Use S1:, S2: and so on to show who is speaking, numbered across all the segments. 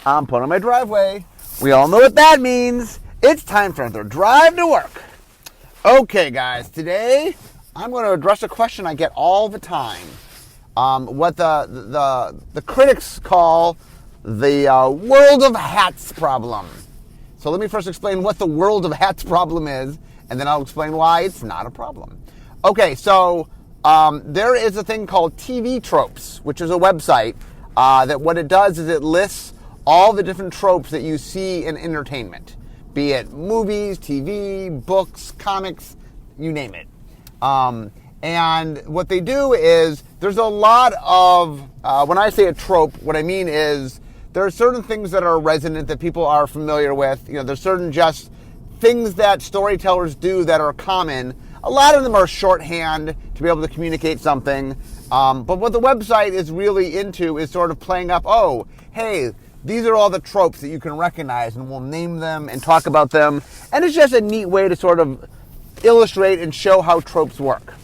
S1: I'm put on my driveway. We all know what that means. It's time for another drive to work. Okay, guys, today I'm going to address a question I get all the time. What the critics call the world of hats problem. So let me first explain what the world of hats problem is, and then I'll explain why it's not a problem. Okay, so there is a thing called TV Tropes, which is a website that what it does is it lists all the different tropes that you see in entertainment, be it movies, TV, books, comics, you name it. And what they do is there's a lot of, when I say a trope, what I mean is there are certain things that are resonant that people are familiar with. You know, there's certain just things that storytellers do that are common. A lot of them are shorthand to be able to communicate something. But what the website is really into is sort of playing up, oh, hey, these are all the tropes that you can recognize, and we'll name them and talk about them. And it's just a neat way to sort of illustrate and show how tropes work.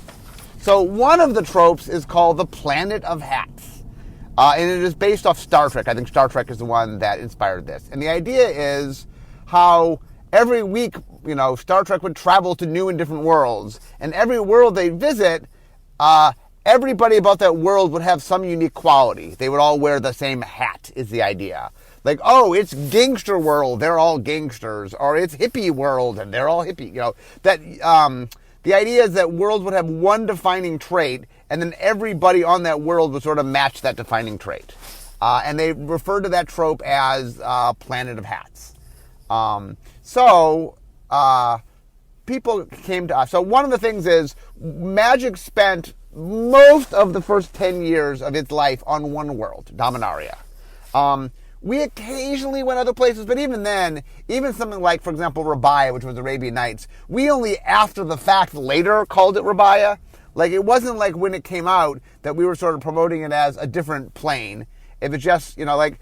S1: So one of the tropes is called the Planet of Hats. And it is based off Star Trek. I think Star Trek is the one that inspired this. And the idea is how every week, you know, Star Trek would travel to new and different worlds. And every world they visit, everybody about that world would have some unique quality. They would all wear the same hat, is the idea. Like, oh, it's gangster world, they're all gangsters. Or it's hippie world, and they're all hippie. You know, that the idea is that worlds would have one defining trait, and then everybody on that world would sort of match that defining trait. And they refer to that trope as Planet of Hats. People came to us. So one of the things is Magic spent most of the first 10 years of its life on one world, Dominaria. We occasionally went other places, but even then, even something like, for example, Rabaya, which was Arabian Nights, we only after the fact later called it Rabaya. Like, it wasn't like when it came out that we were sort of promoting it as a different plane. If it's just, you know, like,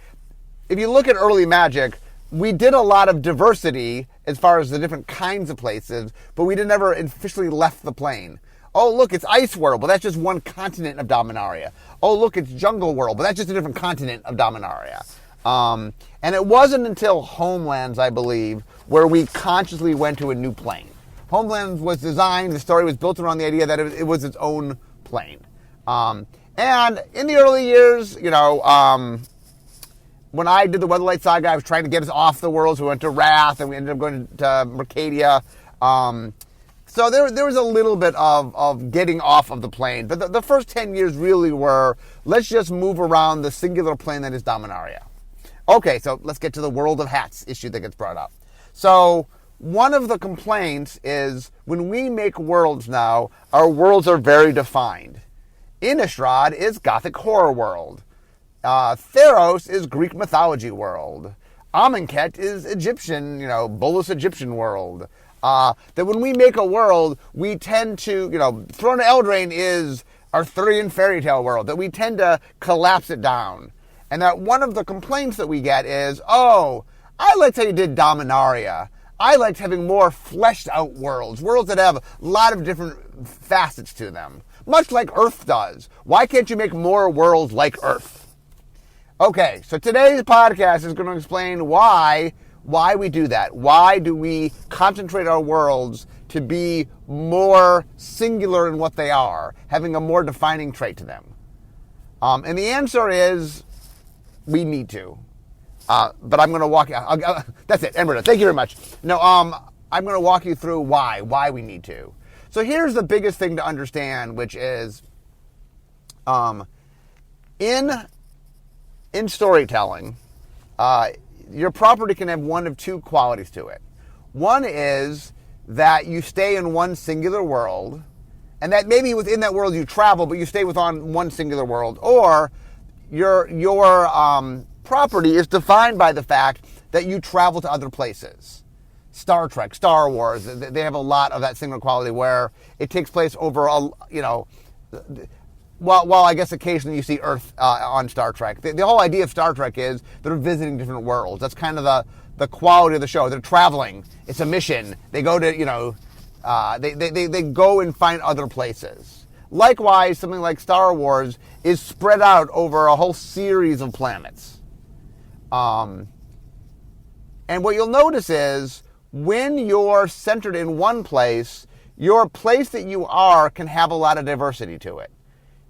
S1: if you look at early Magic, we did a lot of diversity as far as the different kinds of places, but we never officially left the plane. Oh, look, it's Ice World, but that's just one continent of Dominaria. Oh, look, it's Jungle World, but that's just a different continent of Dominaria. And it wasn't until Homelands, I believe, where we consciously went to a new plane. Homelands was designed, the story was built around the idea that it was its own plane. And in the early years, you know, when I did the Weatherlight Saga, I was trying to get us off the world, so we went to Wrath, and we ended up going to Mercadia. So there was a little bit of getting off of the plane. But the first 10 years really were, let's just move around the singular plane that is Dominaria. Okay, so let's get to the World of Hats issue that gets brought up. So one of the complaints is when we make worlds now, our worlds are very defined. Innistrad is Gothic horror world. Theros is Greek mythology world. Amonkhet is Egyptian, you know, Bolus Egyptian world. That when we make a world, we tend to, you know, Throne of Eldraine is Arthurian fairy tale world, that we tend to collapse it down. And that one of the complaints that we get is, oh, I liked how you did Dominaria. I liked having more fleshed out worlds that have a lot of different facets to them. Much like Earth does. Why can't you make more worlds like Earth? Okay, so today's podcast is going to explain why we do that. Why do we concentrate our worlds to be more singular in what they are, having a more defining trait to them? And the answer is, we need to. But I'm going to walk you... that's it. Ember, thank you very much. No, I'm going to walk you through why we need to. So here's the biggest thing to understand, which is in storytelling, your property can have one of two qualities to it. One is that you stay in one singular world, and that maybe within that world you travel, but you stay within one singular world. Or your property is defined by the fact that you travel to other places. Star Trek, Star Wars, they have a lot of that singular quality where it takes place over, while I guess occasionally you see Earth on Star Trek. The whole idea of Star Trek is they're visiting different worlds. That's kind of the quality of the show. They're traveling. It's a mission. They go to, they go and find other places. Likewise, something like Star Wars is spread out over a whole series of planets. And what you'll notice is when you're centered in one place, your place that you are can have a lot of diversity to it.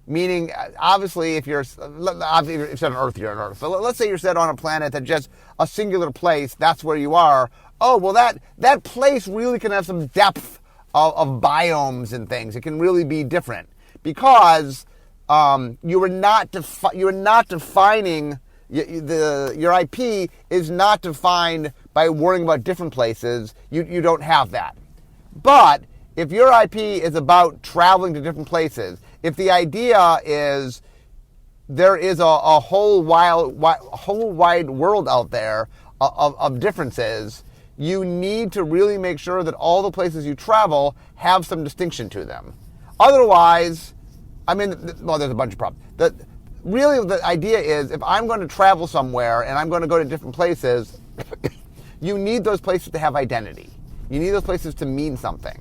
S1: Meaning, obviously, if you're set on Earth, you're on Earth. But let's say you're set on a planet that's just a singular place, that's where you are. Oh, well, that place really can have some depth of biomes and things. It can really be different because you are not defining your IP is not defined by worrying about different places. You don't have that. But if your IP is about traveling to different places, if the idea is there is a whole wide world out there of differerences, you need to really make sure that all the places you travel have some distinction to them. Otherwise, there's a bunch of problems. Really, the idea is if I'm going to travel somewhere and I'm going to go to different places, you need those places to have identity. You need those places to mean something.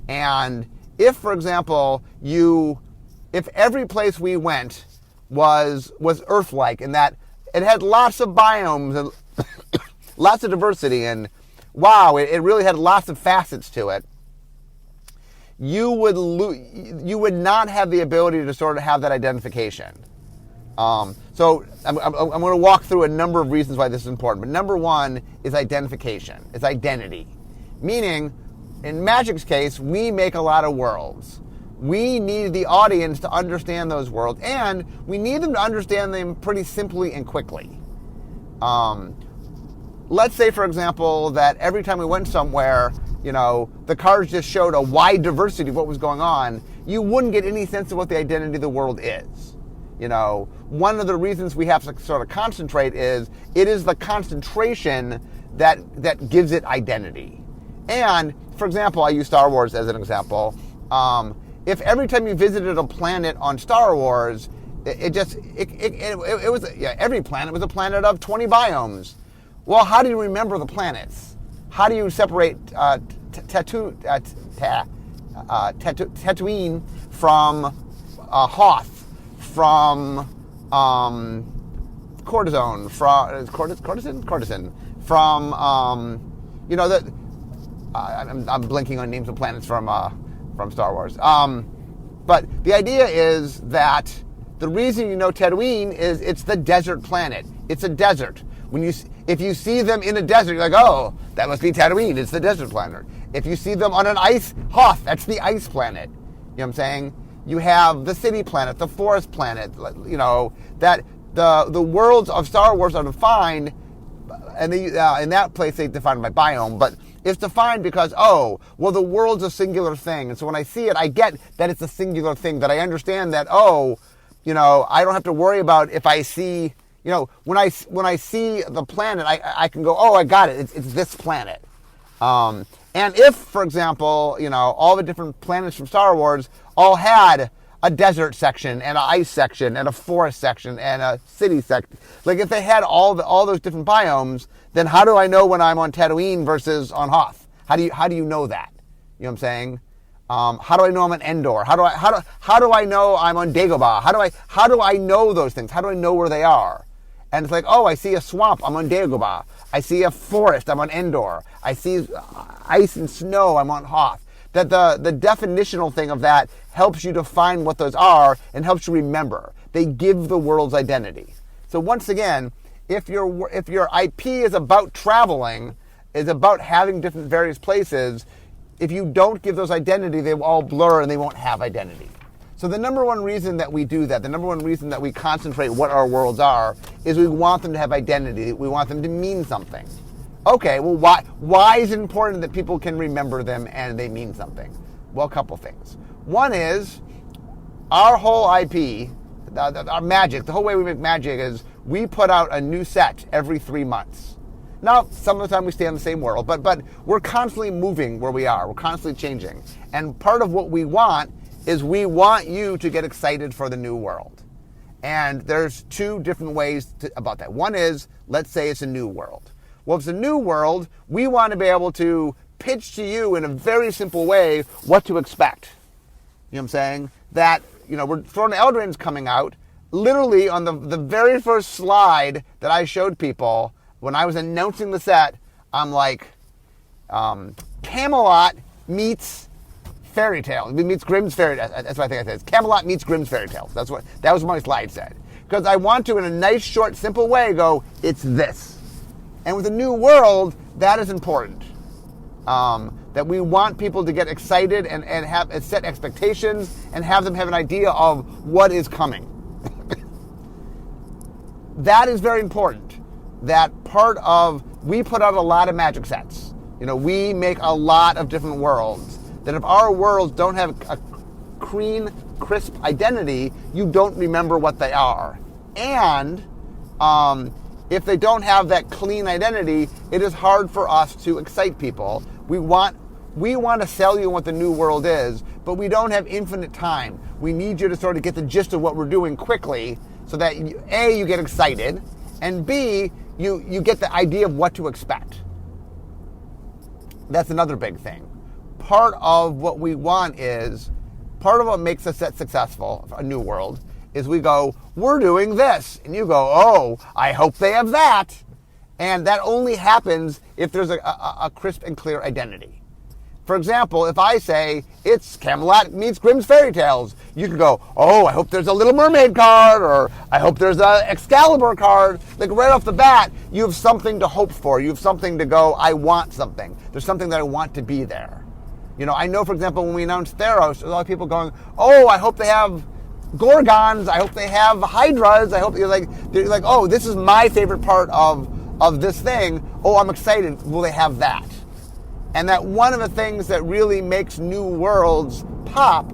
S1: And if, for example, if every place we went was Earth-like in that it had lots of biomes and lots of diversity and wow, it really had lots of facets to it, you would not have the ability to sort of have that identification. So I'm going to walk through a number of reasons why this is important. But number one is identification. It's identity. Meaning, in Magic's case, we make a lot of worlds. We need the audience to understand those worlds, and we need them to understand them pretty simply and quickly. Let's say, for example, that every time we went somewhere, the cards just showed a wide diversity of what was going on. You wouldn't get any sense of what the identity of the world is. One of the reasons we have to sort of concentrate is it is the concentration that gives it identity. And, for example, I use Star Wars as an example. If every time you visited a planet on Star Wars, every planet was a planet of 20 biomes. Well, how do you remember the planets? How do you separate Tatooine from Hoth? From Cortisone, from Courtesan, from I'm blinking on names of planets from Star Wars. But the idea is that the reason you know Tatooine is it's the desert planet. It's a desert. If you see them in a desert, you're like, oh, that must be Tatooine. It's the desert planet. If you see them on an ice Hoth, that's the ice planet. You know what I'm saying? You have the city planet, the forest planet, that the worlds of Star Wars are defined, and in that place they define by biome, but it's defined because, the world's a singular thing. And so when I see it, I get that it's a singular thing, that I understand that, I don't have to worry about if I see, when I see the planet, I can go, I got it, it's this planet. And if, for example, all the different planets from Star Wars all had a desert section and an ice section and a forest section and a city section, like if they had all those different biomes, then how do I know when I'm on Tatooine versus on Hoth? How do you know that? You know what I'm saying? How do I know I'm on Endor? How do I know I'm on Dagobah? How do I know those things? How do I know where they are? And it's like, I see a swamp, I'm on Dagobah. I see a forest, I'm on Endor. I see ice and snow, I'm on Hoth. That the definitional thing of that helps you define what those are and helps you remember. They give the world's identity. So once again, if your IP is about traveling, is about having different various places, if you don't give those identity, they will all blur and they won't have identity. So the number one reason that we do that, the number one reason that we concentrate what our worlds are, is we want them to have identity. We want them to mean something. Okay, well, why is it important that people can remember them and they mean something? Well, a couple things. One is our whole IP, our magic, the whole way we make magic is we put out a new set every 3 months. Now, some of the time we stay in the same world, but we're constantly moving where we are. We're constantly changing. And part of what we want is we want you to get excited for the new world. And there's two different ways about that. One is, let's say it's a new world. Well, if it's a new world, we want to be able to pitch to you in a very simple way what to expect. You know what I'm saying? That, we're Throne of Eldraine's coming out. literally on the very first slide that I showed people, when I was announcing the set, I'm like, Camelot meets fairy tale. It meets Grimm's fairy tale. That's what I think I said. Camelot meets Grimm's fairy tales. That was what my slide said. Because I want to, in a nice, short, simple way, go, it's this. And with a new world, that is important. That we want people to get excited and set expectations and have them have an idea of what is coming. That is very important. That part of, we put out a lot of Magic sets. We make a lot of different worlds. That if our worlds don't have a clean, crisp identity, you don't remember what they are. And if they don't have that clean identity, it is hard for us to excite people. We want to sell you what the new world is, but we don't have infinite time. We need you to sort of get the gist of what we're doing quickly so that, A, you get excited, and B, you get the idea of what to expect. That's another big thing. Part of what we want is, part of what makes a set successful, a new world, is we go, we're doing this. And you go, oh, I hope they have that. And that only happens if there's a crisp and clear identity. For example, if I say, it's Camelot meets Grimm's fairy tales, you can go, oh, I hope there's a Little Mermaid card, or I hope there's a Excalibur card. Like right off the bat, you have something to hope for. You have something to go, I want something. There's something that I want to be there. I know, for example, when we announced Theros, there's a lot of people going, oh, I hope they have Gorgons. I hope they have Hydras. I hope they're like, oh, this is my favorite part of this thing. Oh, I'm excited. Will they have that? And that one of the things that really makes new worlds pop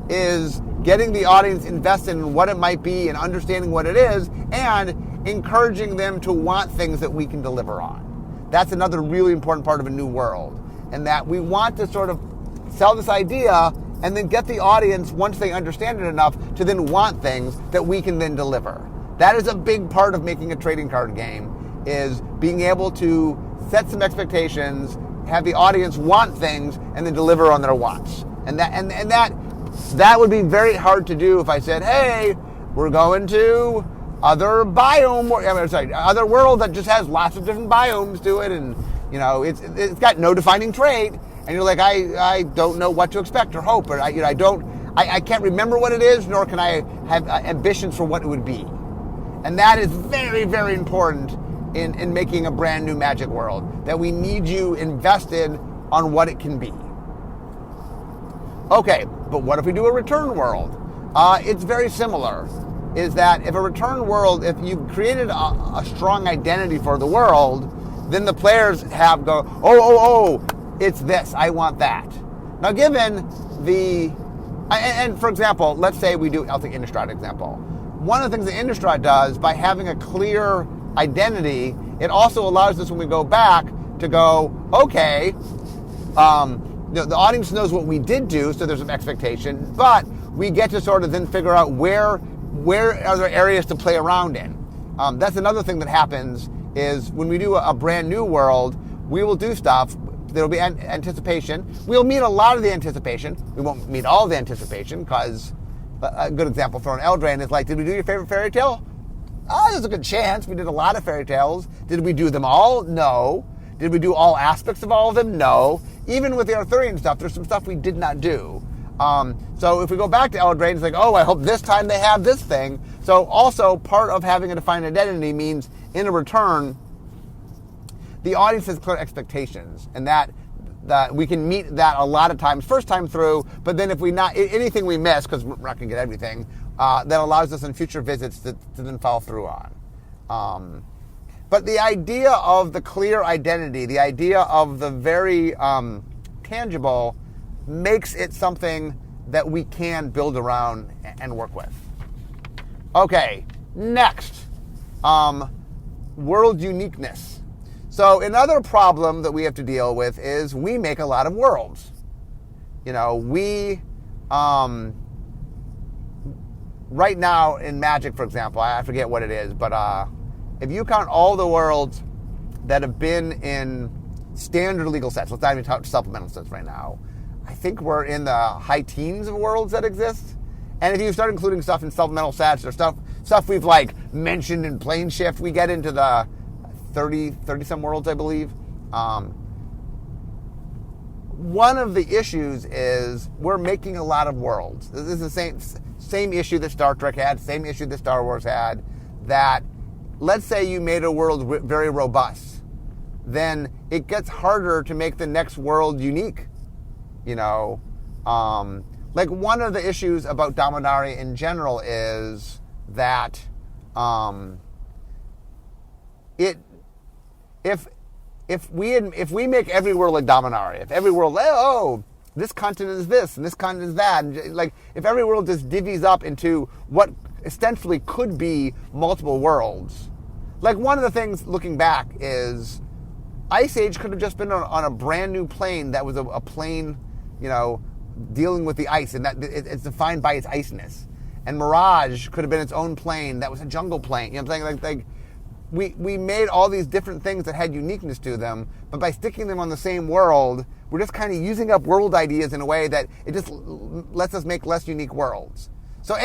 S1: is getting the audience invested in what it might be and understanding what it is and encouraging them to want things that we can deliver on. That's another really important part of a new world. And that we want to sort of sell this idea and then get the audience, once they understand it enough, to then want things that we can then deliver. That is a big part of making a trading card game, is being able to set some expectations, have the audience want things, and then deliver on their wants. And that would be very hard to do if I said, hey, we're going to other other world that just has lots of different biomes to it, and it's got no defining trait, and you're like, I don't know what to expect or hope, or I can't remember what it is, nor can I have ambitions for what it would be. And that is very, very important in making a brand new Magic world, that we need you invested on what it can be. Okay, but what if we do a return world? It's very similar. Is that if a return world, if you created a strong identity for the world, then the players oh, it's this, I want that. Now given and for example, let's say I'll take Innistrad example. One of the things that Innistrad does, by having a clear identity, it also allows us, when we go back, to go, okay, the audience knows what we did do, so there's an expectation, but we get to sort of then figure out where are there areas to play around in. That's another thing that happens, is when we do a brand new world, we will do stuff. There will be anticipation. We'll meet a lot of the anticipation. We won't meet all of the anticipation, because a good example for an Eldraine is like, did we do your favorite fairy tale? There's a good chance. We did a lot of fairy tales. Did we do them all? No. Did we do all aspects of all of them? No. Even with the Arthurian stuff, there's some stuff we did not do. So if we go back to Eldraine, it's like, oh, I hope this time they have this thing. So also part of having a defined identity means, in a return, the audience has clear expectations, and that we can meet that a lot of times first time through, but then if anything we miss, because we're not going to get everything, that allows us in future visits to then follow through on. But the idea of the clear identity, the idea of the very tangible, makes it something that we can build around and work with. Okay, next, world uniqueness. So another problem that we have to deal with is we make a lot of worlds. We right now in Magic, for example, I forget what it is, but if you count all the worlds that have been in standard legal sets, let's not even talk supplemental sets right now, I think we're in the high teens of worlds that exist. And if you start including stuff in supplemental sets or stuff stuff we've like mentioned in Plane Shift. We get into the 30 some worlds, I believe. One of the issues is we're making a lot of worlds. This is the same issue that Star Trek had, same issue that Star Wars had, that let's say you made a world very robust, then it gets harder to make the next world unique. You know, like one of the issues about Dominaria in general is that if we make every world like Dominaria, if every world, this continent is this and this continent is that, and like if every world just divvies up into what essentially could be multiple worlds, like one of the things looking back is Ice Age could have just been on a brand new plane that was a plane, you know, dealing with the ice, and that it's defined by its iceness. And Mirage could have been its own plane that was a jungle plane. You know what I'm saying? Like we made all these different things that had uniqueness to them, but by sticking them on the same world, we're just kind of using up world ideas in a way that it just lets us make less unique worlds. So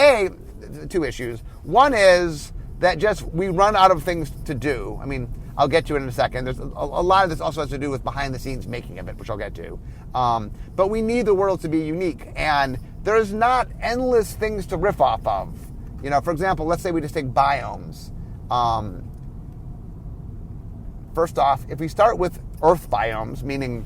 S1: two issues. One is that just we run out of things to do. I mean, I'll get to it in a second. There's a lot of this also has to do with behind the scenes making of it, which I'll get to. But we need the world to be unique, and there's not endless things to riff off of. You know, for example, let's say we just take biomes. First off, if we start with Earth biomes, meaning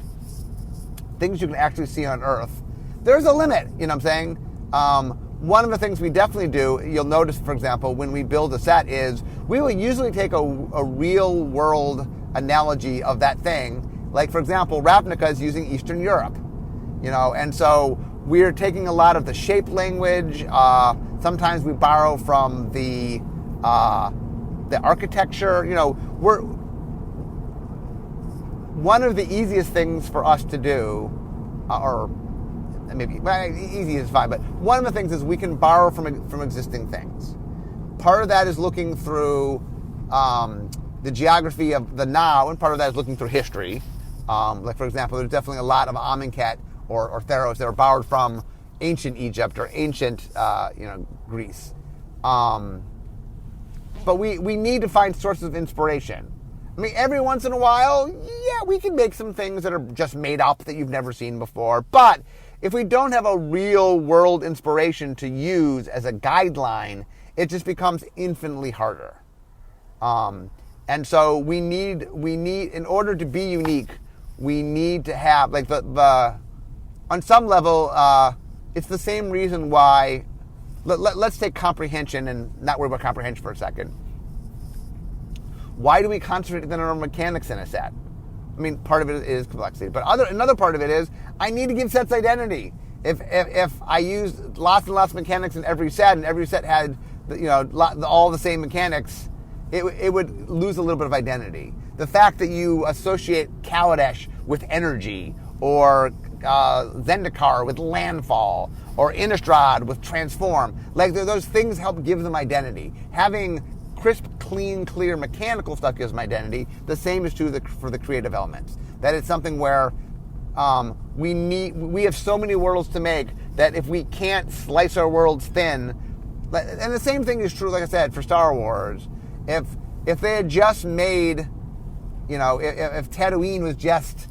S1: things you can actually see on Earth, there's a limit, you know what I'm saying? One of the things we definitely do, you'll notice, for example, when we build a set is we will usually take a real world analogy of that thing. Like, for example, Ravnica is using Eastern Europe, you know, and so we're taking a lot of the shape language. Sometimes we borrow from the architecture, you know, one of the easiest things for us to do, or maybe easy is fine, but one of the things is we can borrow from existing things. Part of that is looking through the geography of the now, and part of that is looking through history. Like, for example, there's definitely a lot of Amonkhet or Theros that are borrowed from ancient Egypt or ancient Greece. But we need to find sources of inspiration. I mean, every once in a while, yeah, we can make some things that are just made up that you've never seen before. But if we don't have a real world inspiration to use as a guideline, it just becomes infinitely harder. And so we need, in order to be unique, we need to have, like, on some level, it's the same reason why, let's take comprehension and not worry about comprehension for a second. Why do we concentrate then on our mechanics in a set? I mean, part of it is complexity, but another part of it is I need to give sets identity. If I use lots and lots of mechanics in every set, and every set had all the same mechanics, it would lose a little bit of identity. The fact that you associate Kaladesh with energy, or Zendikar with landfall, or Innistrad with transform, like those things help give them identity. Having crisp, clean, clear mechanical stuff gives them identity. The same is true for the creative elements. That it's something where we have so many worlds to make that if we can't slice our worlds thin, and the same thing is true, like I said, for Star Wars. If they had just made, if Tatooine was just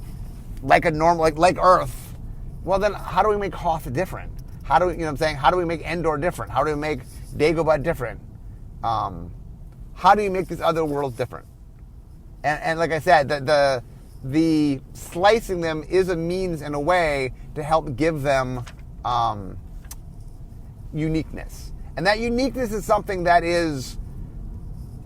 S1: like a normal, like Earth, well then how do we make Hoth different? How do we, how do we make Endor different? How do we make Dagobah different? How do you make these other worlds different? And like I said, the slicing them is a means and a way to help give them uniqueness. And that uniqueness is something that is,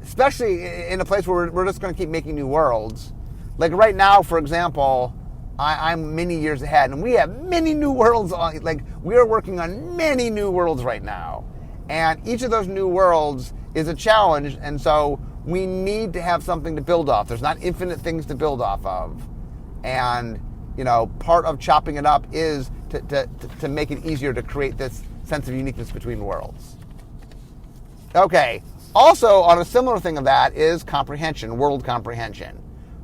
S1: especially in a place where we're just going to keep making new worlds. Like right now, for example, I'm many years ahead, and we have many new worlds. Like, we are working on many new worlds right now. And each of those new worlds is a challenge, and so we need to have something to build off. There's not infinite things to build off of. And, part of chopping it up is to make it easier to create this sense of uniqueness between worlds. Okay. Also, on a similar thing of that is comprehension, world comprehension,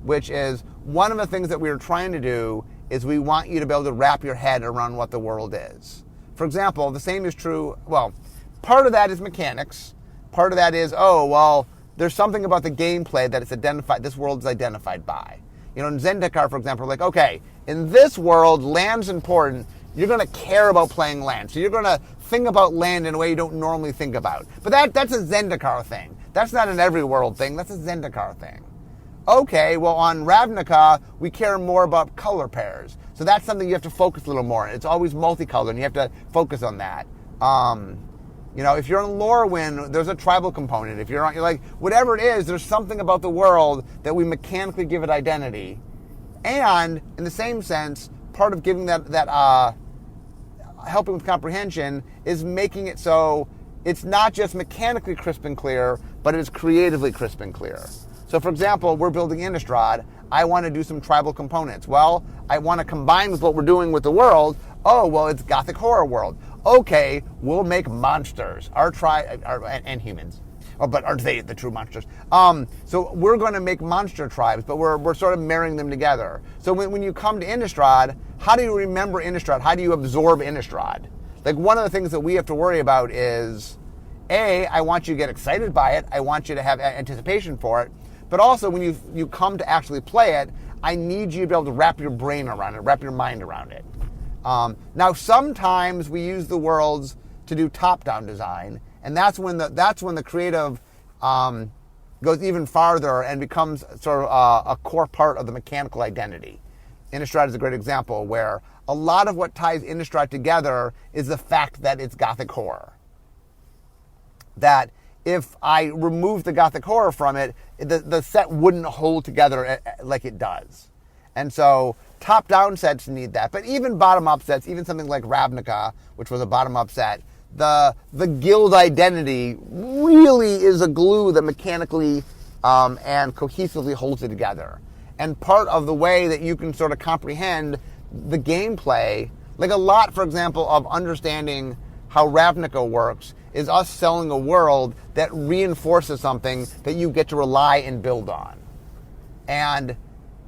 S1: which is one of the things that we are trying to do is we want you to be able to wrap your head around what the world is. For example, the same is true, well, part of that is mechanics. Part of that is, oh, well, there's something about the gameplay that it's identified, this world is identified by. You know, in Zendikar, for example, like, okay, in this world, land's important. You're going to care about playing land. So you're going to think about land in a way you don't normally think about. But that's a Zendikar thing. That's not an every world thing. That's a Zendikar thing. Okay, well, on Ravnica, we care more about color pairs. So that's something you have to focus a little more on. It's always multicolored, and you have to focus on that. You know, if you're in Lorwyn, there's a tribal component. If you're like, whatever it is, there's something about the world that we mechanically give it identity. And in the same sense, part of giving that helping with comprehension is making it so it's not just mechanically crisp and clear, but it is creatively crisp and clear. So, for example, we're building Innistrad. I want to do some tribal components. Well, I want to combine with what we're doing with the world. Oh, well, it's Gothic horror world. Okay, we'll make monsters, and humans. Oh, but aren't they the true monsters? So we're going to make monster tribes, but we're sort of marrying them together. So when you come to Innistrad, how do you remember Innistrad? How do you absorb Innistrad? Like, one of the things that we have to worry about is, A, I want you to get excited by it. I want you to have anticipation for it. But also, when you come to actually play it, I need you to be able to wrap your brain around it, wrap your mind around it. Now, sometimes we use the worlds to do top-down design, and that's when the creative goes even farther and becomes sort of a core part of the mechanical identity. Innistrad is a great example where a lot of what ties Innistrad together is the fact that it's Gothic horror. That if I remove the Gothic horror from it, the set wouldn't hold together like it does. And so top-down sets need that. But even bottom-up sets, even something like Ravnica, which was a bottom-up set, the guild identity really is a glue that mechanically and cohesively holds it together. And part of the way that you can sort of comprehend the gameplay, like a lot, for example, of understanding how Ravnica works is us selling a world that reinforces something that you get to rely and build on. And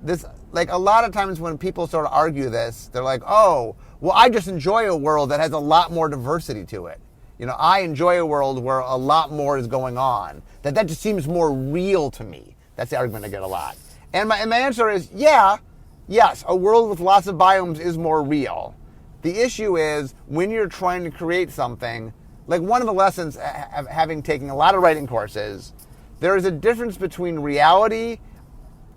S1: this, like, a lot of times when people sort of argue this, they're like, oh, well, I just enjoy a world that has a lot more diversity to it. You know, I enjoy a world where a lot more is going on. That just seems more real to me. That's the argument I get a lot. And my answer is, yes, a world with lots of biomes is more real. The issue is when you're trying to create something, like one of the lessons of having taken a lot of writing courses, there is a difference between reality.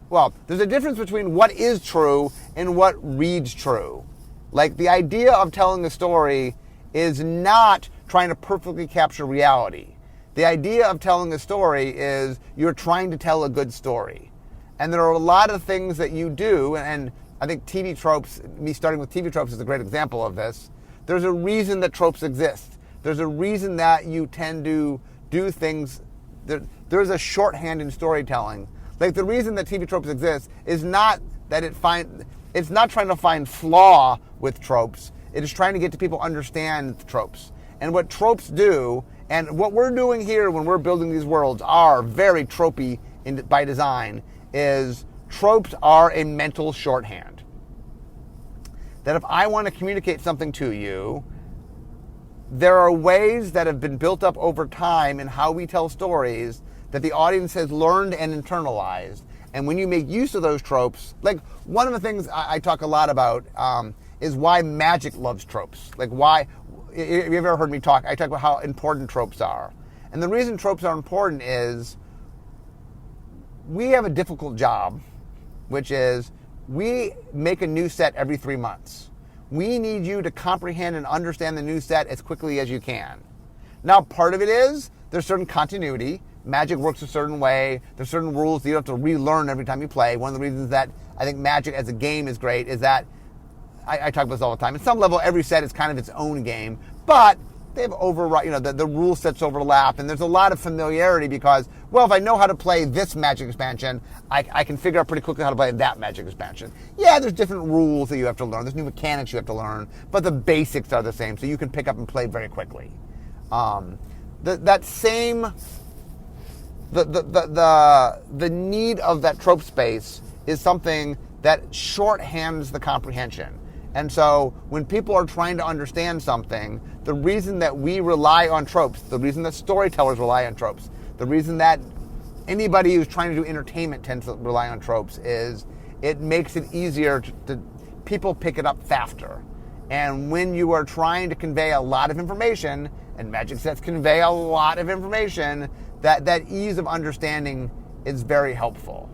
S1: Well, there's a difference between what is true and what reads true. Like, the idea of telling a story is not trying to perfectly capture reality. The idea of telling a story is you're trying to tell a good story. And there are a lot of things that you do, and I think TV tropes, me starting with TV tropes is a great example of this. There's a reason that tropes exist. There's a reason that you tend to do things. There's a shorthand in storytelling. Like, the reason that TV tropes exist is not that it's not trying to find flaw with tropes. It is trying to get to people understand the tropes. And what tropes do, and what we're doing here when we're building these worlds are very tropey by design, is tropes are a mental shorthand. That if I want to communicate something to you, there are ways that have been built up over time in how we tell stories that the audience has learned and internalized. And when you make use of those tropes, like one of the things I talk a lot about is why magic loves tropes. Like, why, if you've ever heard me talk, I talk about how important tropes are. And the reason tropes are important is we have a difficult job, which is we make a new set every 3 months. We need you to comprehend and understand the new set as quickly as you can. Now, part of it is there's certain continuity. Magic works a certain way. There's certain rules that you have to relearn every time you play. One of the reasons that I think Magic as a game is great is that, I talk about this all the time, at some level every set is kind of its own game, but they've the rule sets overlap, and there's a lot of familiarity because, well, if I know how to play this Magic expansion, I can figure out pretty quickly how to play that Magic expansion. Yeah, there's different rules that you have to learn. There's new mechanics you have to learn, but the basics are the same, so you can pick up and play very quickly. The need of that trope space is something that shorthands the comprehension. And so when people are trying to understand something, the reason that we rely on tropes, the reason that storytellers rely on tropes, the reason that anybody who's trying to do entertainment tends to rely on tropes is it makes it easier to people pick it up faster. And when you are trying to convey a lot of information, and magic sets convey a lot of information, that ease of understanding is very helpful.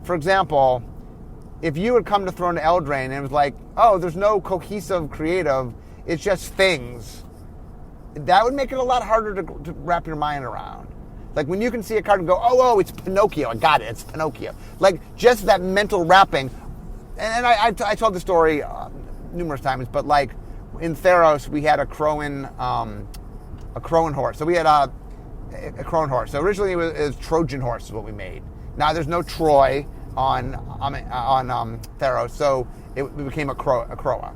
S1: For example, if you had come to Throne of Eldraine and it was like, oh, there's no cohesive creative, it's just things, that would make it a lot harder to wrap your mind around. Like when you can see a card and go, oh, it's Pinocchio, I got it, it's Pinocchio. Like just that mental wrapping. And I told the story numerous times, but like in Theros, we had a Crowan horse. So we had a Crowan horse. So originally it was Trojan horse is what we made. Now there's no Troy on Theros, so it became a Crowa.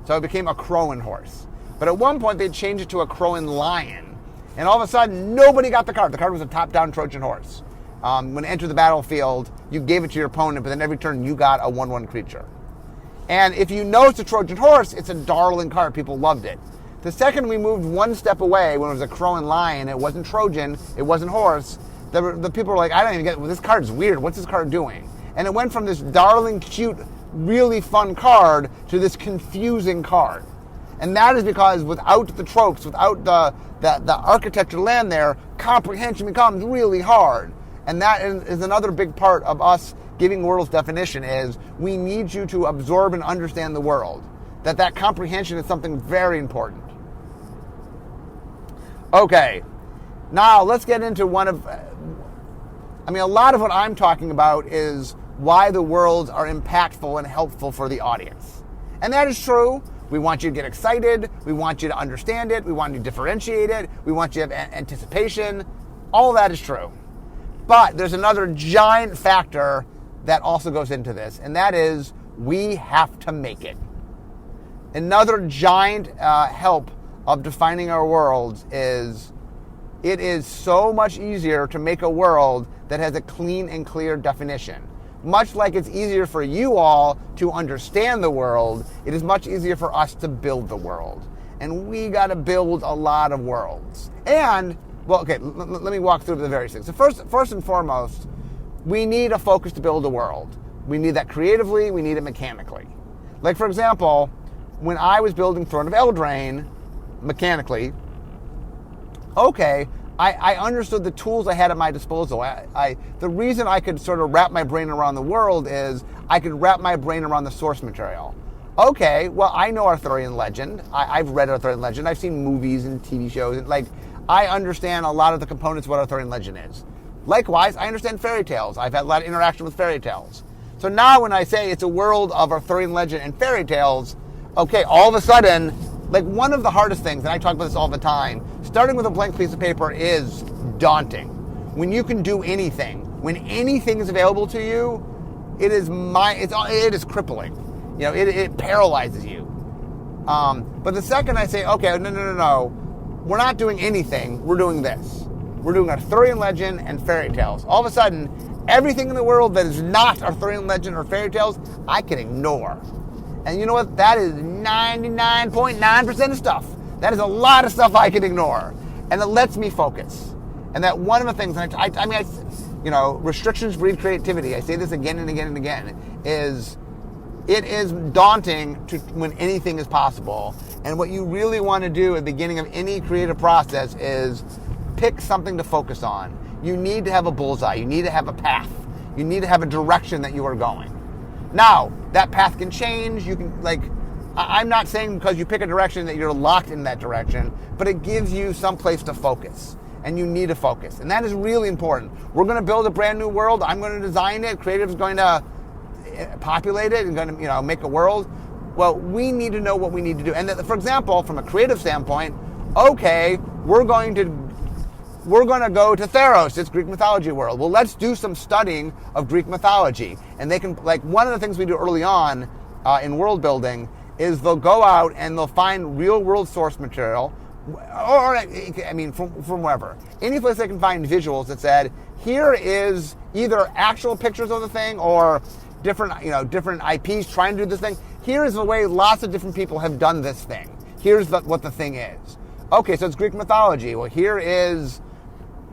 S1: So it became a Crowan horse. But at one point they changed it to a Crowan lion, and all of a sudden nobody got the card. The card was a top-down Trojan horse. When it entered the battlefield, you gave it to your opponent, but then every turn you got a 1/1 creature. And if you know it's a Trojan horse, it's a darling card. People loved it. The second we moved one step away, when it was a Crowan lion, it wasn't Trojan, it wasn't horse, the people were like, I don't even get it. Well, this card's weird. What's this card doing? And it went from this darling, cute, really fun card to this confusing card. And that is because without the tropes, without the architecture land there, comprehension becomes really hard. And that is another big part of us giving world's definition is we need you to absorb and understand the world. That comprehension is something very important. Okay, now let's get into a lot of what I'm talking about is why the worlds are impactful and helpful for the audience. And that is true. We want you to get excited. We want you to understand it. We want you to differentiate it. We want you to have anticipation. All that is true. But there's another giant factor that also goes into this, and that is we have to make it. Another giant help of defining our worlds is it is so much easier to make a world that has a clean and clear definition. Much like it's easier for you all to understand the world, it is much easier for us to build the world. And we got to build a lot of worlds. And, well, okay, let me walk through the various things. So first and foremost, we need a focus to build a world. We need that creatively, we need it mechanically. Like, for example, when I was building Throne of Eldraine, mechanically, okay, I understood the tools I had at my disposal. The reason I could sort of wrap my brain around the world is I could wrap my brain around the source material. Okay, well, I know Arthurian legend. I've read Arthurian legend. I've seen movies and TV shows. And, I understand a lot of the components of what Arthurian legend is. Likewise, I understand fairy tales. I've had a lot of interaction with fairy tales. So now when I say it's a world of Arthurian legend and fairy tales, okay, all of a sudden, one of the hardest things, and I talk about this all the time, starting with a blank piece of paper is daunting. When you can do anything, when anything is available to you, it is crippling. It paralyzes you. But the second I say, okay, no, we're not doing anything, we're doing this. We're doing Arthurian legend and fairy tales. All of a sudden, everything in the world that is not Arthurian legend or fairy tales, I can ignore. And you know what? That is 99.9% of stuff. That is a lot of stuff I can ignore. And it lets me focus. And that one of the things, restrictions breed creativity. I say this again and again and again, it is daunting when anything is possible. And what you really want to do at the beginning of any creative process is pick something to focus on. You need to have a bullseye. You need to have a path. You need to have a direction that you are going. Now, that path can change. You can, I'm not saying because you pick a direction that you're locked in that direction, but it gives you some place to focus. And you need to focus. And that is really important. We're going to build a brand new world. I'm going to design it. Creative is going to populate it and going to, make a world. Well, we need to know what we need to do. And for example, from a creative standpoint, okay, we're going to go to Theros, it's Greek mythology world. Well, let's do some studying of Greek mythology. And they can, one of the things we do early on in world building is they'll go out and they'll find real world source material, from wherever. Any place they can find visuals that said, here is either actual pictures of the thing or different IPs trying to do this thing. here is the way lots of different people have done this thing. Here's what the thing is. Okay, so it's Greek mythology. Well, here is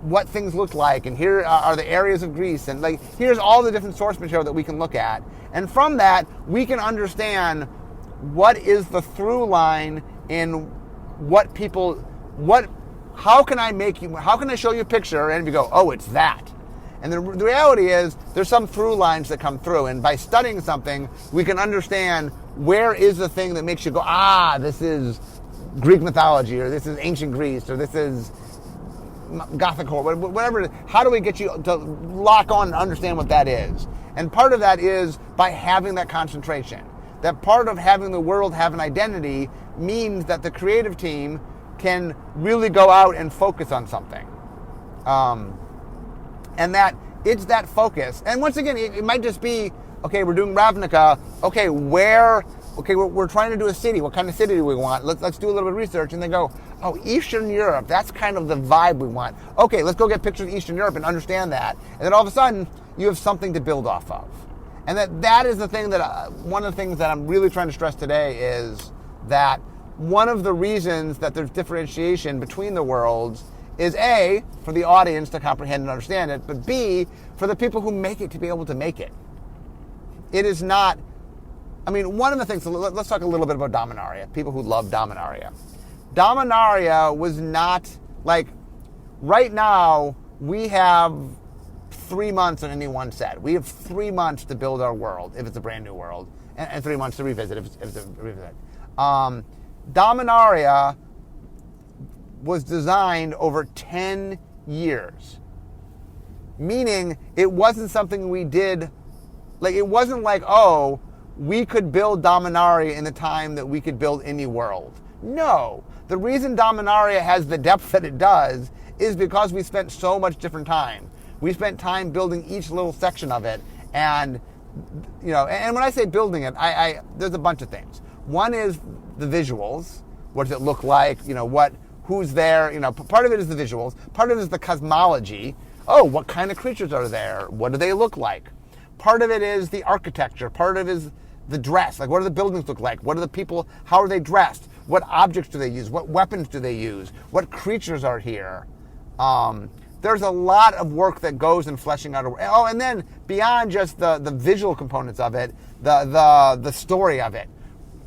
S1: what things look like, and here are the areas of Greece, and like here's all the different source material that we can look at. And from that, we can understand what is the through line in how can I show you a picture and you go, oh, it's that. And the reality is there's some through lines that come through, and by studying something, we can understand where is the thing that makes you go, this is Greek mythology, or this is ancient Greece, or this is Gothic horror, whatever it is. How do we get you to lock on and understand what that is? And part of that is by having that concentration. That part of having the world have an identity means that the creative team can really go out and focus on something. And that it's that focus. And once again, it might just be, okay, we're doing Ravnica. Okay, we're trying to do a city. What kind of city do we want? Let's do a little bit of research. And they go, oh, Eastern Europe. That's kind of the vibe we want. Okay, let's go get pictures of Eastern Europe and understand that. And then all of a sudden, you have something to build off of. And that is the thing that, one of the things that I'm really trying to stress today is that one of the reasons that there's differentiation between the worlds is A, for the audience to comprehend and understand it, but B, for the people who make it to be able to make it. It is not, one of the things, so let's talk a little bit about Dominaria, people who love Dominaria. Dominaria was not, right now, we have 3 months on any one set. We have 3 months to build our world, if it's a brand new world, and 3 months to revisit, if it's a revisit. Dominaria was designed over 10 years. Meaning, it wasn't something we did, it wasn't we could build Dominaria in the time that we could build any world. No. The reason Dominaria has the depth that it does is because we spent so much different time. We spent time building each little section of it, and and when I say building it, there's a bunch of things. One is the visuals. What does it look like? Who's there? Part of it is the visuals. Part of it is the cosmology. Oh, what kind of creatures are there? What do they look like? Part of it is the architecture. Part of it is the dress. What do the buildings look like? What are the people? How are they dressed? What objects do they use? What weapons do they use? What creatures are here? There's a lot of work that goes in fleshing out. Oh, and then beyond just the visual components of it, the story of it.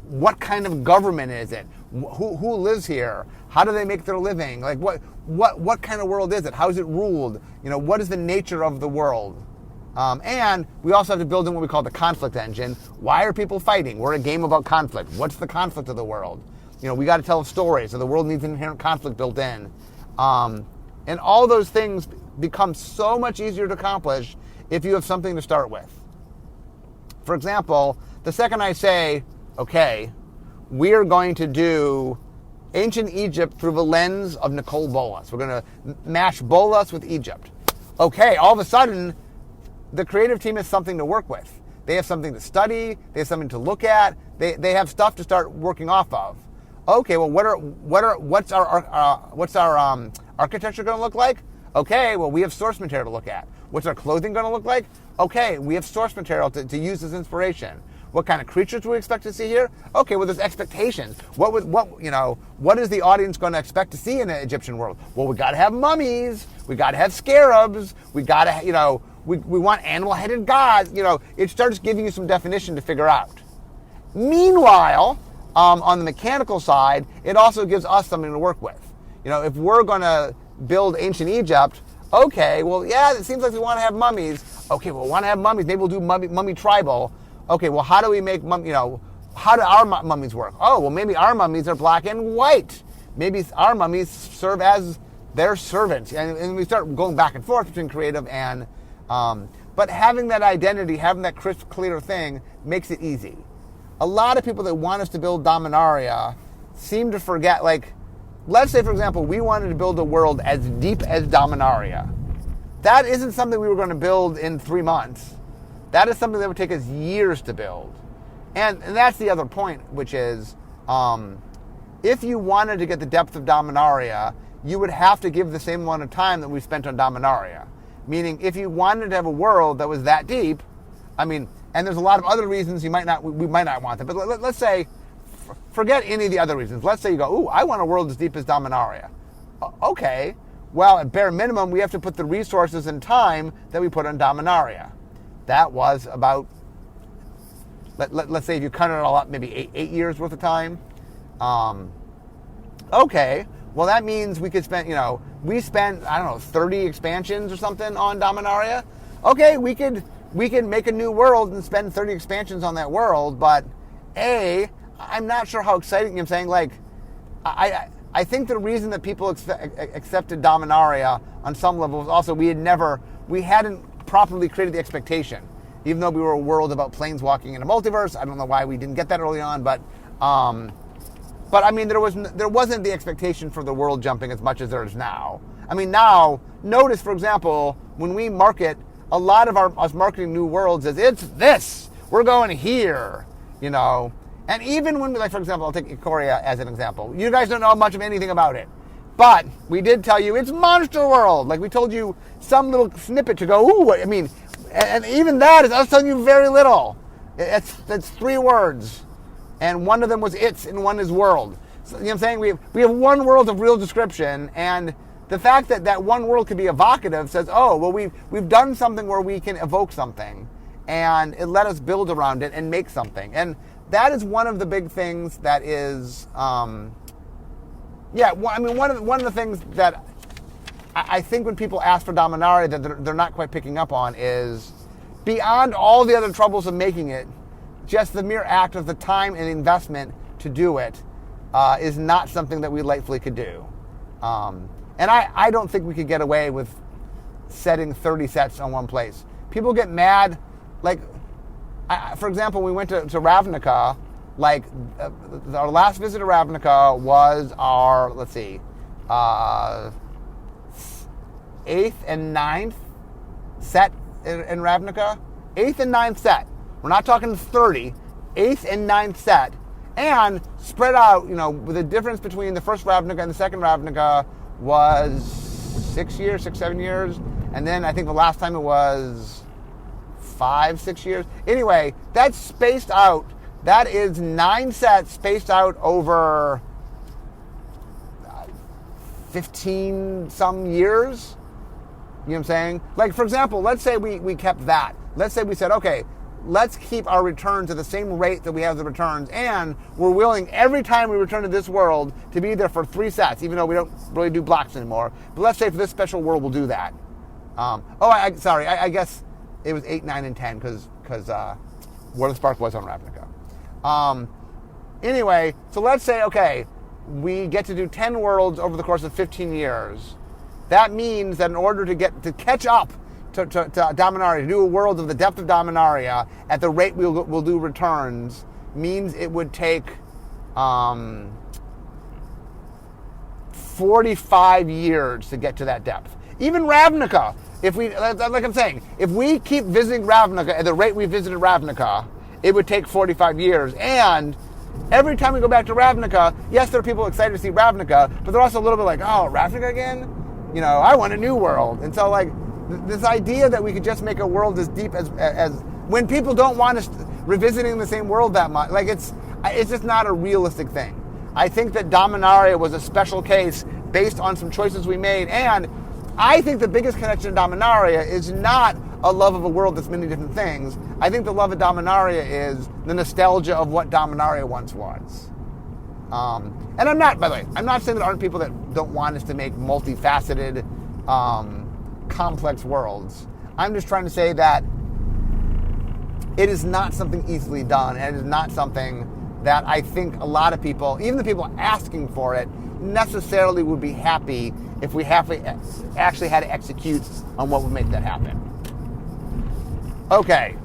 S1: What kind of government is it? Who lives here? How do they make their living? What kind of world is it? How is it ruled? What is the nature of the world? And we also have to build in what we call the conflict engine. Why are people fighting? We're a game about conflict. What's the conflict of the world? We got to tell a story, so the world needs an inherent conflict built in. And all those things become so much easier to accomplish if you have something to start with. For example, the second I say, okay, we're going to do ancient Egypt through the lens of Nicole Bolas. We're going to mash Bolas with Egypt. Okay, all of a sudden, the creative team has something to work with. They have something to study. They have something to look at. They have stuff to start working off of. Okay, well, what's our architecture going to look like? Okay, well, we have source material to look at. What's our clothing going to look like? Okay, we have source material to use as inspiration. What kind of creatures do we expect to see here? Okay, well, there's expectations. What is the audience going to expect to see in the Egyptian world? Well, we got to have mummies. We got to have scarabs. We got to, we want animal-headed gods. It starts giving you some definition to figure out. Meanwhile, on the mechanical side, it also gives us something to work with. If we're going to build ancient Egypt, okay, well, yeah, it seems like we want to have mummies. Okay, well, we want to have mummies. Maybe we'll do mummy tribal. Okay, well, how do we make, how do our mummies work? Oh, well, maybe our mummies are black and white. Maybe our mummies serve as their servants. And we start going back and forth between creative and, but having that identity, having that crisp, clear thing makes it easy. A lot of people that want us to build Dominaria seem to forget, let's say, for example, we wanted to build a world as deep as Dominaria. That isn't something we were going to build in 3 months. That is something that would take us years to build. And that's the other point, which is, if you wanted to get the depth of Dominaria, you would have to give the same amount of time that we spent on Dominaria. Meaning, if you wanted to have a world that was that deep, and and there's a lot of other reasons we might not want them. But let's say, forget any of the other reasons. Let's say you go, ooh, I want a world as deep as Dominaria. Okay, well, at bare minimum, we have to put the resources and time that we put on Dominaria. That was about, let's say if you cut it all up, maybe eight years worth of time. Okay, well, that means we could spend, we spent, 30 expansions or something on Dominaria. Okay, we could make a new world and spend 30 expansions on that world, but I'm not sure how exciting I'm saying. Like, I think the reason that people accepted Dominaria on some level was also we hadn't properly created the expectation. Even though we were a world about planeswalking in a multiverse, I don't know why we didn't get that early on, but I mean, there wasn't the expectation for the world jumping as much as there is now. I mean, now, notice, for example, when we market, a lot of us marketing new worlds is, it's this, we're going here, And even when, for example, I'll take Ikoria as an example. You guys don't know much of anything about it. But we did tell you it's Monster World. Like, we told you some little snippet to go, ooh, I mean, and even that is us telling you very little. That's 3 words. And one of them was its and one is world. So, you know what I'm saying? We have one world of real description, and the fact that one world could be evocative says, oh, well, we've done something where we can evoke something, and it let us build around it and make something. And that is one of the big things that is, one of the things that I think when people ask for Dominaria that they're not quite picking up on is, beyond all the other troubles of making it, just the mere act of the time and investment to do it is not something that we lightly could do. And I don't think we could get away with setting 30 sets on one place. People get mad, like, for example, we went to Ravnica, like, our last visit to Ravnica was our, 8th and 9th set in Ravnica. 8th and 9th set. We're not talking 30. 8th and 9th set. And spread out, with the difference between the first Ravnica and the second Ravnica was 7 years. And then I think the last time it was 5-6 years. Anyway, that's spaced out. That is 9 sets spaced out over 15 some years. You know what I'm saying? Like, for example, let's say we kept that. Let's say we said, okay, let's keep our returns at the same rate that we have the returns, and we're willing every time we return to this world to be there for 3 sets, even though we don't really do blocks anymore. But let's say for this special world we'll do that. I guess it was 8, 9, and 10 because War of the Spark was on Ravnica. Anyway, so let's say, okay, we get to do 10 worlds over the course of 15 years. That means that in order to catch up to Dominaria, to do a world of the depth of Dominaria at the rate we'll do returns, means it would take 45 years to get to that depth. Even Ravnica, like I'm saying, if we keep visiting Ravnica at the rate we visited Ravnica, it would take 45 years. And every time we go back to Ravnica, yes, there are people excited to see Ravnica, but they're also a little bit like, oh, Ravnica again? I want a new world. And so, like, this idea that we could just make a world as deep as when people don't want us revisiting the same world that much, like, it's just not a realistic thing. I think that Dominaria was a special case based on some choices we made, and I think the biggest connection to Dominaria is not a love of a world that's many different things. I think the love of Dominaria is the nostalgia of what Dominaria once was. And I'm not saying there aren't people that don't want us to make multifaceted, complex worlds. I'm just trying to say that it is not something easily done, and it is not something that I think a lot of people, even the people asking for it, necessarily would be happy if we actually had to execute on what would make that happen. Okay.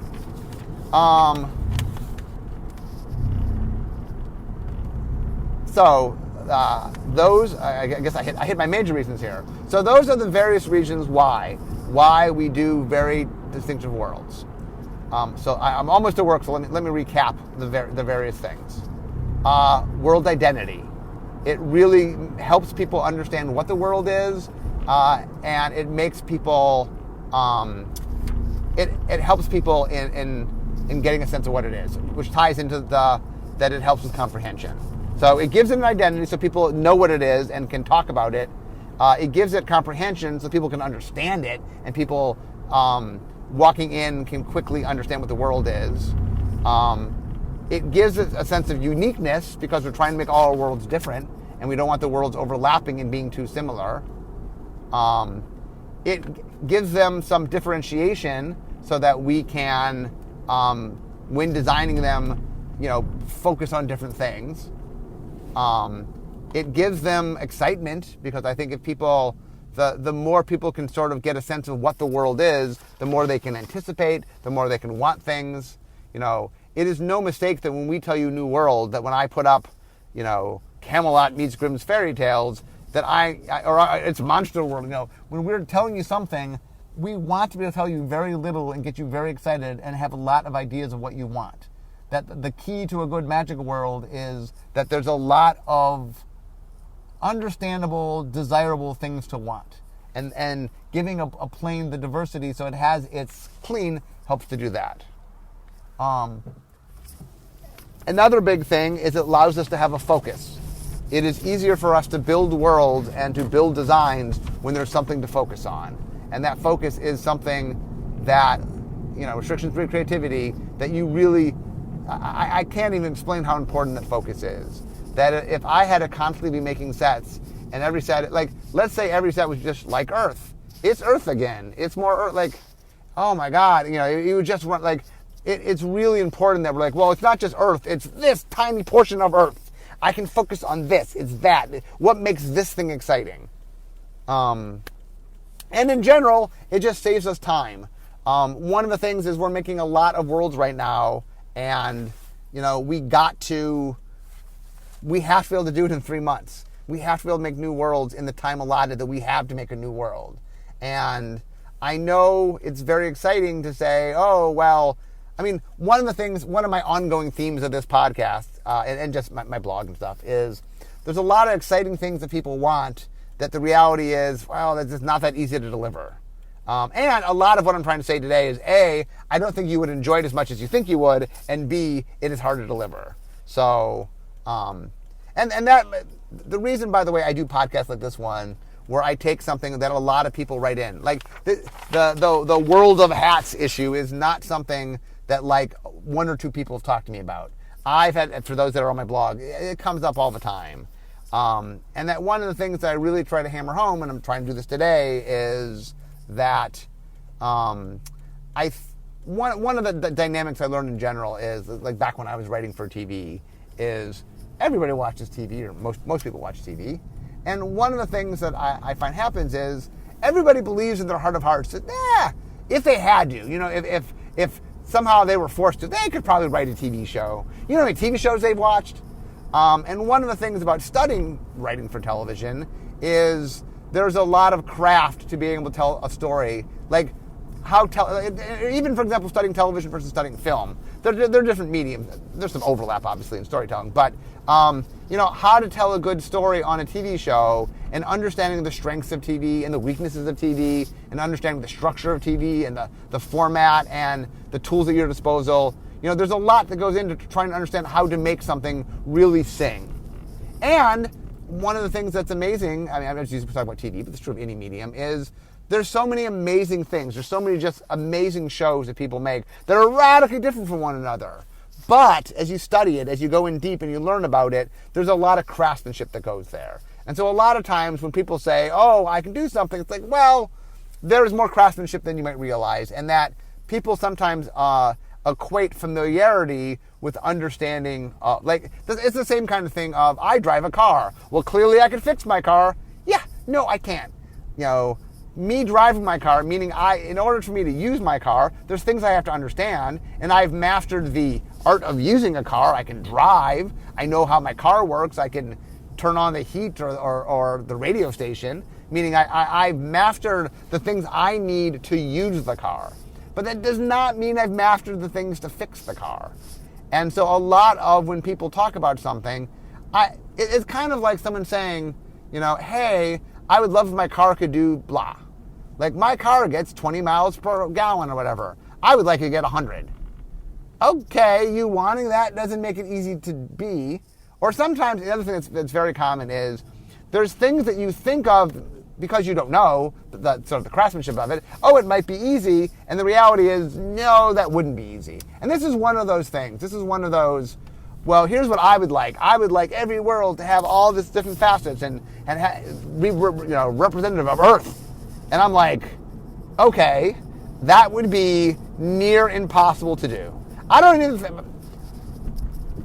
S1: So those, I guess I hit my major reasons here. So those are the various reasons why we do very distinctive worlds. So I'm almost at work, so let me recap the various things. World identity. It really helps people understand what the world is, and it makes people. It helps people in in getting a sense of what it is, which ties into that it helps with comprehension. So it gives it an identity so people know what it is and can talk about it. It gives it comprehension so people can understand it, and people walking in can quickly understand what the world is. It gives it a sense of uniqueness because we're trying to make all our worlds different, and we don't want the worlds overlapping and being too similar. It gives them some differentiation so that we can, when designing them, focus on different things. It gives them excitement because I think if people, the more people can sort of get a sense of what the world is, the more they can anticipate, the more they can want things. It is no mistake that when we tell you New World, that when I put up, Camelot meets Grimm's Fairy Tales, that it's Monster World. When we're telling you something, we want to be able to tell you very little and get you very excited and have a lot of ideas of what you want. That the key to a good magic world is that there's a lot of understandable, desirable things to want. And giving a plane the diversity so it has its clean helps to do that. Another big thing is it allows us to have a focus. It is easier for us to build worlds and to build designs when there's something to focus on. And that focus is something that, restrictions-free creativity, that you really, I can't even explain how important that focus is. That if I had to constantly be making sets, and every set, let's say every set was just like Earth. It's Earth again. It's more Earth, oh my God, you would just run, it's really important that we're well, it's not just Earth, it's this tiny portion of Earth. I can focus on this, it's that. What makes this thing exciting? And in general, it just saves us time. One of the things is we're making a lot of worlds right now, and, we have to be able to do it in 3 months. We have to be able to make new worlds in the time allotted that we have to make a new world. And I know it's very exciting to say, oh, well, one of my ongoing themes of this podcast, and just my blog and stuff, is there's a lot of exciting things that people want that the reality is, well, it's just not that easy to deliver. And a lot of what I'm trying to say today is, A, I don't think you would enjoy it as much as you think you would, and B, it is hard to deliver. So, and that, the reason, by the way, I do podcasts like this one, where I take something that a lot of people write in. The world of hats issue is not something that one or two people have talked to me about. I've had, for those that are on my blog, it comes up all the time. And that one of the things that I really try to hammer home, and I'm trying to do this today, is that one of the dynamics I learned in general is, back when I was writing for TV, is everybody watches TV, or most people watch TV. And one of the things that I find happens is everybody believes in their heart of hearts that, if they had to, if somehow they were forced to, they could probably write a TV show. You know how many TV shows they've watched? And one of the things about studying writing for television is there's a lot of craft to being able to tell a story. Even, for example, studying television versus studying film. They're different mediums. There's some overlap, obviously, in storytelling. But, how to tell a good story on a TV show, and understanding the strengths of TV and the weaknesses of TV, and understanding the structure of TV and the format and the tools at your disposal. There's a lot that goes into trying to understand how to make something really sing. And one of the things that's amazing, I'm just used to talk about TV, but it's true of any medium, is there's so many amazing things. There's so many just amazing shows that people make that are radically different from one another. But as you study it, as you go in deep and you learn about it, there's a lot of craftsmanship that goes there. And so a lot of times when people say, oh, I can do something, it's well, there is more craftsmanship than you might realize. And that people sometimes equate familiarity with understanding. It's the same kind of thing of, I drive a car. Well, clearly I can fix my car. Yeah, no, I can't. Me driving my car, meaning in order for me to use my car, there's things I have to understand, and I've mastered the art of using a car. I can drive. I know how my car works. I can turn on the heat or the radio station, meaning I've mastered the things I need to use the car. But that does not mean I've mastered the things to fix the car. And so a lot of when people talk about something, it's kind of like someone saying, hey, I would love if my car could do blah. My car gets 20 miles per gallon or whatever. I would like it to get 100. okay, you wanting that doesn't make it easy to be. Or sometimes the other thing that's very common is there's things that you think of because you don't know the sort of the craftsmanship of it. Oh, it might be easy, and the reality is no, that wouldn't be easy. And this is one of those things. This is one of those. Well, here's what I would like. I would like every world to have all this different facets and be representative of Earth. And I'm like, okay, that would be near impossible to do. I don't even.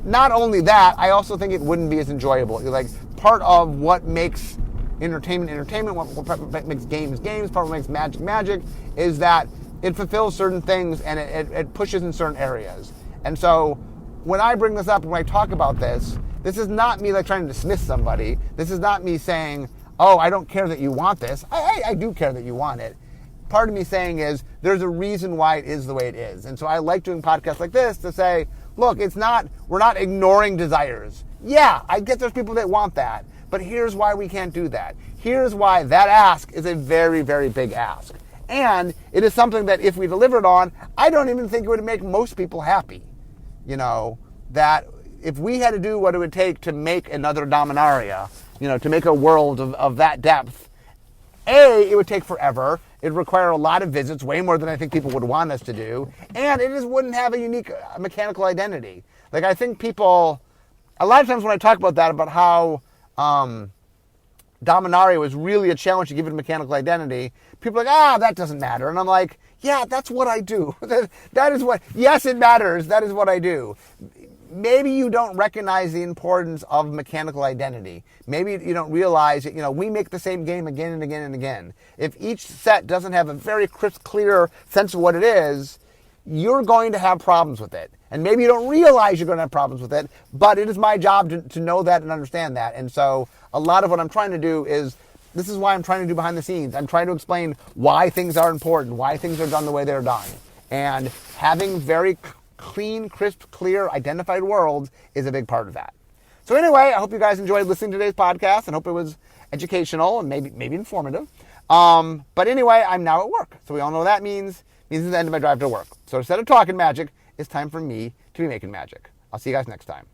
S1: Not only that, I also think it wouldn't be as enjoyable. Like part of what makes entertainment, what makes games, part of what makes magic, is that it fulfills certain things and it pushes in certain areas. And so when I bring this up, when I talk about this is not me like trying to dismiss somebody. This is not me saying, oh, I don't care that you want this. I do care that you want it. Part of me saying is there's a reason why it is the way it is. And so I like doing podcasts like this to say, look, we're not ignoring desires. Yeah, I get there's people that want that, but here's why we can't do that. Here's why that ask is a very, very big ask. And it is something that if we delivered on, I don't even think it would make most people happy. That if we had to do what it would take to make another Dominaria, to make a world of that depth, it would take forever. It would require a lot of visits, way more than I think people would want us to do. And it just wouldn't have a unique mechanical identity. Like, I think people, a lot of times when I talk about that, about how Dominaria was really a challenge to give it a mechanical identity, people are like, that doesn't matter. And I'm like, yeah, that's what I do. That is what, yes, it matters. That is what I do. Maybe you don't recognize the importance of mechanical identity. Maybe you don't realize that, we make the same game again and again and again. If each set doesn't have a very crisp, clear sense of what it is, you're going to have problems with it. And maybe you don't realize you're going to have problems with it, but it is my job to know that and understand that. And so a lot of what I'm trying to do is, this is why I'm trying to do behind the scenes. I'm trying to explain why things are important, why things are done the way they're done. And having very clean, crisp, clear, identified worlds is a big part of that. So anyway, I hope you guys enjoyed listening to today's podcast and hope it was educational and maybe informative. But anyway, I'm now at work. So we all know what that means. It means it's the end of my drive to work. So instead of talking magic, it's time for me to be making magic. I'll see you guys next time.